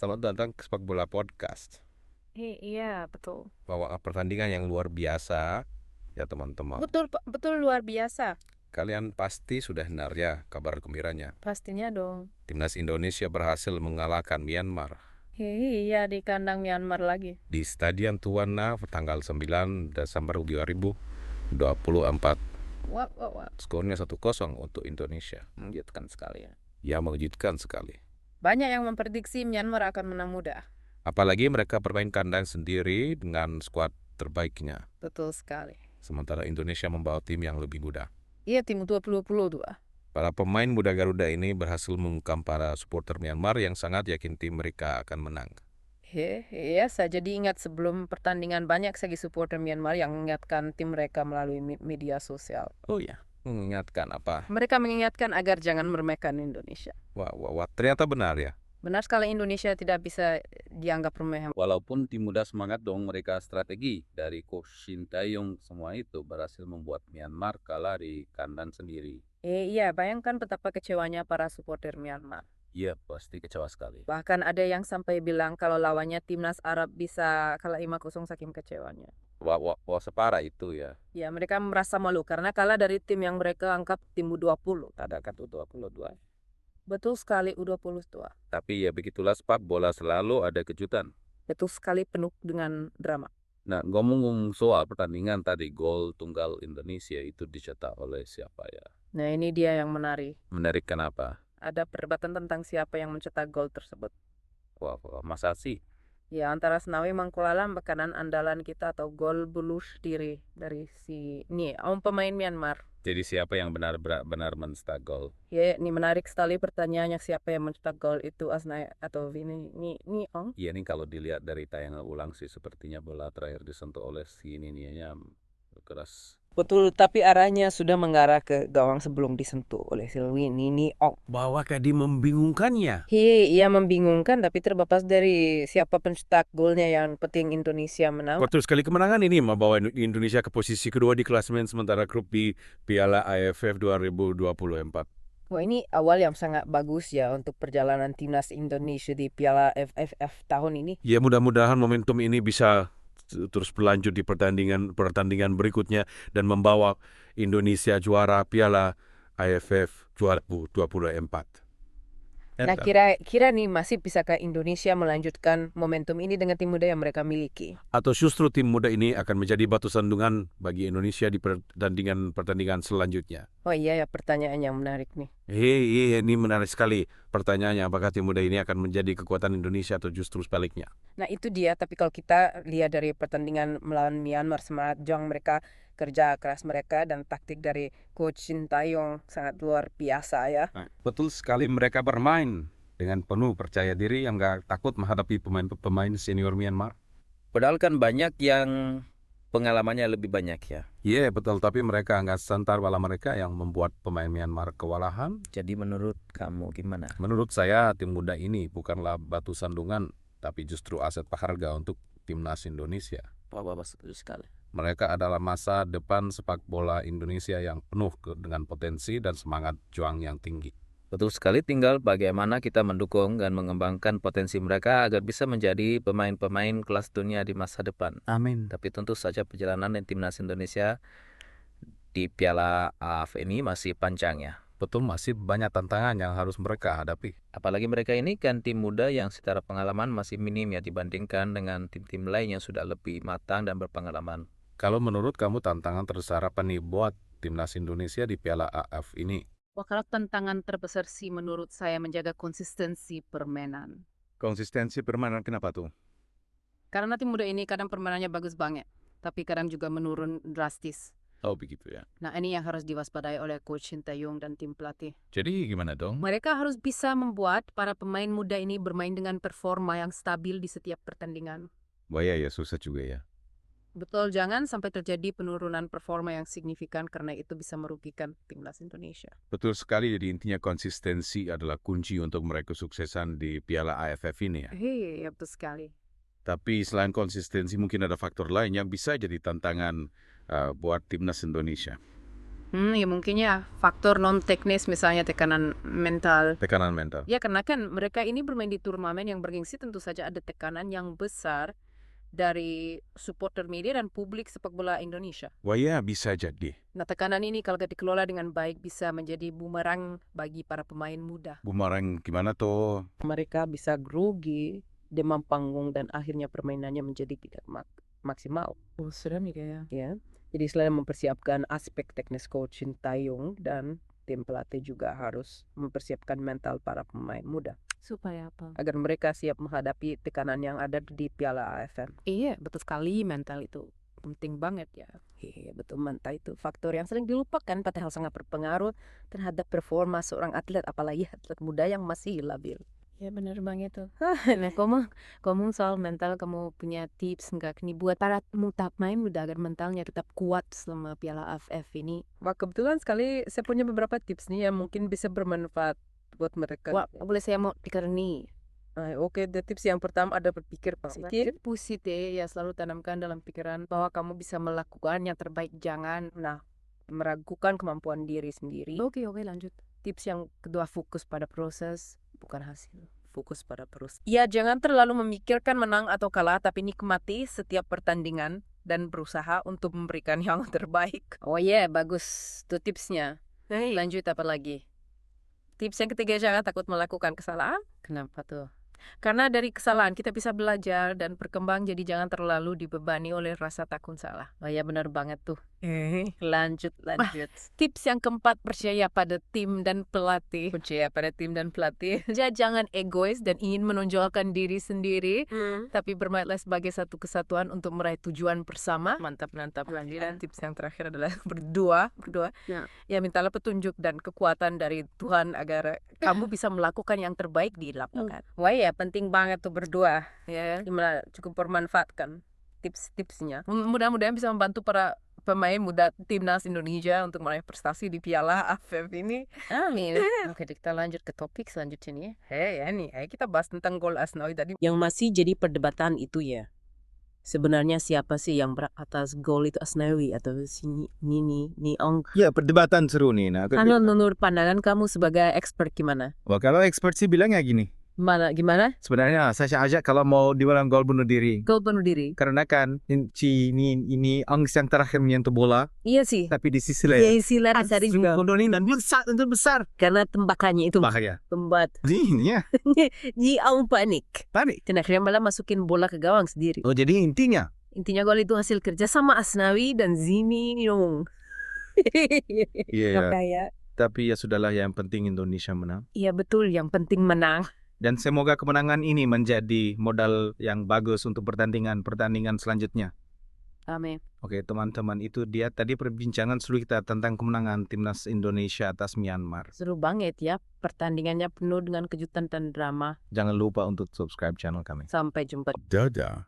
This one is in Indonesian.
Selamat datang ke Sepak Bola Podcast. Iya, betul. Bawa pertandingan yang luar biasa, ya teman-teman. Betul, betul luar biasa. Kalian pasti sudah dengar ya kabar gembiranya. Pastinya dong. Timnas Indonesia berhasil mengalahkan Myanmar Iya, di kandang Myanmar lagi. di Stadion Tuan Nav tanggal 9 Desember 2024. Wah, wah, wah. Skornya 1-0 untuk Indonesia. Mengejutkan sekali ya. Ya, mengejutkan sekali. Banyak yang memprediksi Myanmar akan menang mudah. Apalagi mereka bermain kandang sendiri dengan skuad terbaiknya. Betul sekali. Sementara Indonesia membawa tim yang lebih muda. Iya, tim 2022. Para pemain muda Garuda ini berhasil mengungkam para supporter Myanmar yang sangat yakin tim mereka akan menang. Iya, saya jadi ingat sebelum pertandingan banyak segi supporter Myanmar yang mengingatkan tim mereka melalui media sosial. Oh ya, mengingatkan apa? Mereka mengingatkan agar jangan meremehkan Indonesia. Wah, ternyata benar ya. Benar sekali Indonesia tidak bisa dianggap remeh. Walaupun tim muda semangat dong, mereka strategi dari Coach Shin Tae-yong semua itu berhasil membuat Myanmar kalah di kandang sendiri. Iya, bayangkan betapa kecewanya para supporter Myanmar. Iya, pasti kecewa sekali. Bahkan ada yang sampai bilang kalau lawannya timnas Arab bisa kalah 5-0 saking kecewanya. Wah, separah itu ya. Ya, mereka merasa malu karena kalah dari tim yang mereka anggap tim U20. Tadakan U22. Betul sekali U20 tua. Tapi ya begitulah sepak bola selalu ada kejutan. Betul sekali penuh dengan drama. Nah, ngomong soal pertandingan tadi, gol tunggal Indonesia itu dicetak oleh siapa ya? Nah, ini dia yang menarik. Menarik kenapa? Ada perdebatan tentang siapa yang mencetak gol tersebut. Wah, masa sih? Ya, antara Senawi Mangkualam bekanan andalan kita atau gol bunuh diri dari si pemain Myanmar. Jadi siapa yang benar-benar mencetak gol? Ya, ini menarik sekali pertanyaannya siapa yang mencetak gol itu Asnai atau Vini Ong? Iya nih kalau dilihat dari tayangan ulang sih sepertinya bola terakhir disentuh oleh si Ninianya keras. Betul, tapi arahnya sudah mengarah ke gawang sebelum disentuh oleh Vini Ong. Bahwa Kadi membingungkannya. Ia membingungkan tapi terlepas dari siapa pencetak golnya yang penting Indonesia menang. Betul sekali, kemenangan ini membawa Indonesia ke posisi kedua di klasemen sementara grup B Piala AFF 2024. Wah, ini awal yang sangat bagus ya untuk perjalanan timnas Indonesia di Piala AFF tahun ini. Ya, mudah-mudahan momentum ini bisa terus berlanjut di pertandingan berikutnya dan membawa Indonesia juara Piala AFF 2024. Nah, kira-kira nih masih bisakah Indonesia melanjutkan momentum ini dengan tim muda yang mereka miliki? Atau justru tim muda ini akan menjadi batu sandungan bagi Indonesia di pertandingan selanjutnya. Oh iya ya, pertanyaan yang menarik nih. Ini menarik sekali pertanyaannya, apakah tim muda ini akan menjadi kekuatan Indonesia atau justru sebaliknya? Nah itu dia, tapi kalau kita lihat dari pertandingan melawan Myanmar, semangat juang mereka, kerja keras mereka, dan taktik dari Coach Shin Tae-yong sangat luar biasa ya. Betul sekali, mereka bermain dengan penuh percaya diri yang gak takut menghadapi pemain senior Myanmar. Padahal kan banyak yang pengalamannya lebih banyak ya. Iya betul, tapi mereka nggak santar wala mereka yang membuat pemain Myanmar kewalahan. Jadi menurut kamu gimana? Menurut saya tim muda ini bukanlah batu sandungan, tapi justru aset berharga untuk timnas Indonesia. Wah, setuju sekali. Mereka adalah masa depan sepak bola Indonesia yang penuh dengan potensi dan semangat juang yang tinggi. Betul sekali, tinggal bagaimana kita mendukung dan mengembangkan potensi mereka agar bisa menjadi pemain-pemain kelas dunia di masa depan. Amin. Tapi tentu saja perjalanan timnas Indonesia di Piala AFF ini masih panjang ya. Betul, masih banyak tantangan yang harus mereka hadapi. Apalagi mereka ini kan tim muda yang secara pengalaman masih minim ya dibandingkan dengan tim-tim lain yang sudah lebih matang dan berpengalaman. Kalau menurut kamu tantangan terbesar apa nih buat timnas Indonesia di Piala AFF ini? Wah, kalau tantangan terbesar sih menurut saya menjaga konsistensi permainan. Konsistensi permainan kenapa tuh? Karena tim muda ini kadang permainannya bagus banget, tapi kadang juga menurun drastis. Oh begitu ya. Nah, ini yang harus diwaspadai oleh Coach Shin Tae-yong dan tim pelatih. Jadi gimana dong? Mereka harus bisa membuat para pemain muda ini bermain dengan performa yang stabil di setiap pertandingan. Wah ya susah juga ya. Betul, jangan sampai terjadi penurunan performa yang signifikan karena itu bisa merugikan timnas Indonesia. Betul sekali, jadi intinya konsistensi adalah kunci untuk meraih kesuksesan di Piala AFF ini ya. Hei, betul sekali. Tapi selain konsistensi mungkin ada faktor lain yang bisa jadi tantangan buat timnas Indonesia. Ya mungkin ya faktor non teknis misalnya tekanan mental. Tekanan mental. Ya karena kan mereka ini bermain di turnamen yang bergengsi, tentu saja ada tekanan yang besar dari supporter media dan publik sepak bola Indonesia. Wah ya, bisa jadi. Nah tekanan ini kalau dikelola dengan baik bisa menjadi bumerang bagi para pemain muda. Bumerang gimana tuh? Mereka bisa grogi, demam panggung, dan akhirnya permainannya menjadi tidak maksimal. Oh, seram ya. Ya. Jadi selain mempersiapkan aspek teknis coach Shin Tae-yong dan tim pelatih juga harus mempersiapkan mental para pemain muda Supaya apa? agar mereka siap menghadapi tekanan yang ada di Piala AFF. Iya, betul sekali, mental itu penting banget ya. Iya, betul, mental itu faktor yang sering dilupakan padahal sangat berpengaruh terhadap performa seorang atlet, apalagi atlet muda yang masih labil. Ya benar banget tuh. Nah, kamu soal mental, kamu punya tips nggak nih buat para pemain muda agar mentalnya tetap kuat selama Piala AFF ini? Wah, kebetulan sekali saya punya beberapa tips nih yang mungkin bisa bermanfaat buat mereka. Wah, boleh saya mau pikir nih. Oke, tips yang pertama ada berpikir positif. Positif ya, selalu tanamkan dalam pikiran bahwa kamu bisa melakukan yang terbaik, jangan Meragukan kemampuan diri sendiri. Oke, lanjut. Tips yang kedua, fokus pada proses, bukan hasil. Fokus pada proses. Ya, jangan terlalu memikirkan menang atau kalah, tapi nikmati setiap pertandingan dan berusaha untuk memberikan yang terbaik. Oh iya, bagus tuh tipsnya. Lanjut apa lagi? Tips yang ketiga, jangan takut melakukan kesalahan. Kenapa tuh? Karena dari kesalahan kita bisa belajar dan berkembang, jadi jangan terlalu dibebani oleh rasa takut salah. Oh ya, benar banget tuh. Lanjut. Tips yang keempat, percaya pada tim dan pelatih. Percaya pada tim dan pelatih. Jangan egois dan ingin menonjolkan diri sendiri, tapi bermainlah sebagai satu kesatuan untuk meraih tujuan bersama. Mantap. Dan tips yang terakhir adalah berdoa. Ya, mintalah petunjuk dan kekuatan dari Tuhan agar kamu bisa melakukan yang terbaik di lapangan. Wah ya, penting banget tuh berdoa. Ya, gimana cukup bermanfaat kan tips-tipsnya. Mudah-mudahan bisa membantu para pemain muda timnas Indonesia untuk meraih prestasi di Piala AFF ini. Amin. Oke, kita lanjut ke topik selanjutnya nih. Kita bahas tentang gol Asnawi tadi. Yang masih jadi perdebatan itu ya, sebenarnya siapa sih yang berhak atas gol itu, Asnawi atau si Ni Ong? Ya, perdebatan seru nih. Nah, Kalau menurut pandangan kamu sebagai expert gimana? wah, kalau expert sih bilangnya gini. Gimana? Sebenarnya saya ajak kalau mau dibilang gol bunuh diri. Gol bunuh diri? Karena kan ini Ong yang terakhir menyentuh bola, Iya sih. tapi di sisi Iya, lain isi laras tadi juga. dan besar. Karena tembakannya itu Bahaya. tembat. Ini ya, Ni Ong panik. panik. Dan akhirnya malah masukin bola ke gawang sendiri. Oh, jadi intinya. Intinya gol itu hasil kerja sama Asnawi dan Zini Yong. Iya. Kayak Tapi ya sudahlah, yang penting Indonesia menang. Iya betul, yang penting menang. Dan semoga kemenangan ini menjadi modal yang bagus untuk pertandingan selanjutnya. Amin. Oke, teman-teman, itu dia tadi perbincangan seru kita tentang kemenangan timnas Indonesia atas Myanmar. Seru banget ya, pertandingannya penuh dengan kejutan dan drama. Jangan lupa untuk subscribe channel kami. Sampai jumpa. Dadah.